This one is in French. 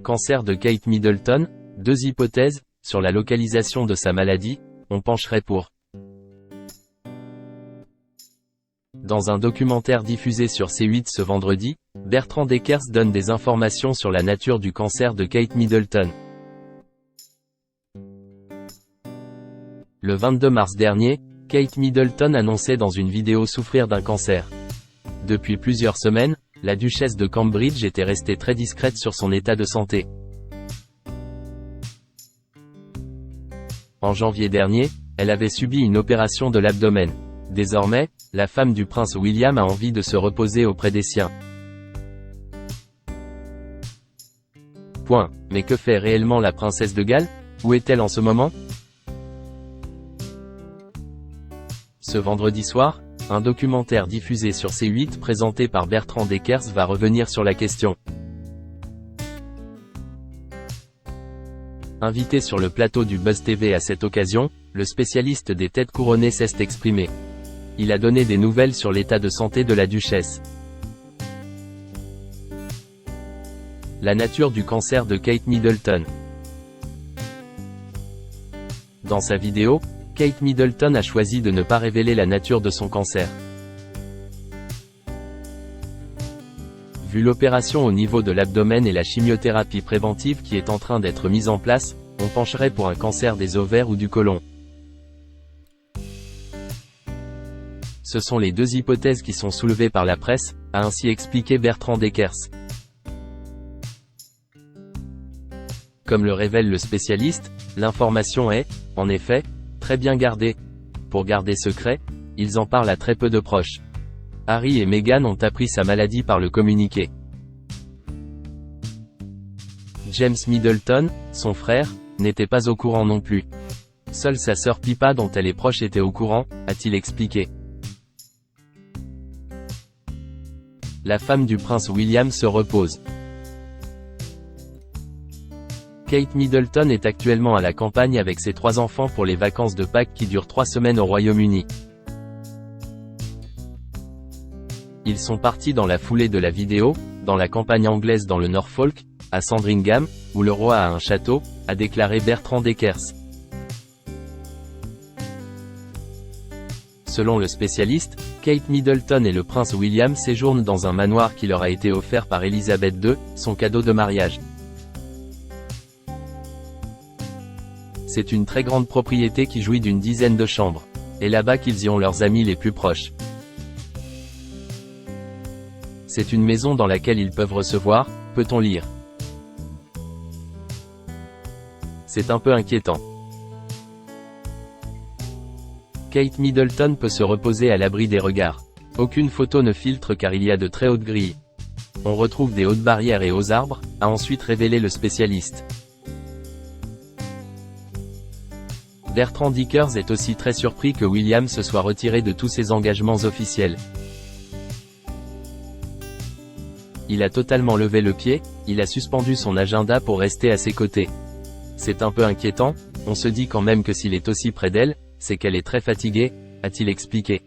cancer de Kate Middleton, 2 hypothèses, sur la localisation de sa maladie, on pencherait pour. Dans un documentaire diffusé sur C8 ce vendredi, Bertrand Dekers donne des informations sur la nature du cancer de Kate Middleton. Le 22 mars dernier, Kate Middleton annonçait dans une vidéo souffrir d'un cancer. Depuis plusieurs semaines, la duchesse de Cambridge était restée très discrète sur son état de santé. En janvier dernier, elle avait subi une opération de l'abdomen. Désormais, la femme du prince William a envie de se reposer auprès des siens. Mais que fait réellement la princesse de Galles? Où est-elle en ce moment? Ce vendredi soir, un documentaire diffusé sur C8 présenté par Bertrand Dekers va revenir sur la question. Invité sur le plateau du Buzz TV à cette occasion, le spécialiste des têtes couronnées s'est exprimé. Il a donné des nouvelles sur l'état de santé de la duchesse. La nature du cancer de Kate Middleton. Dans sa vidéo, Kate Middleton a choisi de ne pas révéler la nature de son cancer. Vu l'opération au niveau de l'abdomen et la chimiothérapie préventive qui est en train d'être mise en place, on pencherait pour un cancer des ovaires ou du côlon. Ce sont les 2 hypothèses qui sont soulevées par la presse, a ainsi expliqué Bertrand Dekers. Comme le révèle le spécialiste, l'information est, en effet, très bien gardée. Pour garder secret, ils en parlent à très peu de proches. Harry et Meghan ont appris sa maladie par le communiqué. James Middleton, son frère, n'était pas au courant non plus. Seule sa sœur Pippa dont elle est proche était au courant, a-t-il expliqué. La femme du prince William se repose. Kate Middleton est actuellement à la campagne avec ses 3 enfants pour les vacances de Pâques qui durent 3 semaines au Royaume-Uni. Ils sont partis dans la foulée de la vidéo, dans la campagne anglaise dans le Norfolk, à Sandringham, où le roi a un château, a déclaré Bertrand Dekers. Selon le spécialiste, Kate Middleton et le prince William séjournent dans un manoir qui leur a été offert par Elisabeth II, son cadeau de mariage. C'est une très grande propriété qui jouit d'une dizaine de chambres. Et là-bas qu'ils y ont leurs amis les plus proches. C'est une maison dans laquelle ils peuvent recevoir, peut-on lire. C'est un peu inquiétant. Kate Middleton peut se reposer à l'abri des regards. Aucune photo ne filtre car il y a de très hautes grilles. On retrouve des hautes barrières et hauts arbres, a ensuite révélé le spécialiste. Bertrand Dekers est aussi très surpris que William se soit retiré de tous ses engagements officiels. Il a totalement levé le pied, il a suspendu son agenda pour rester à ses côtés. C'est un peu inquiétant, on se dit quand même que s'il est aussi près d'elle, c'est qu'elle est très fatiguée, a-t-il expliqué.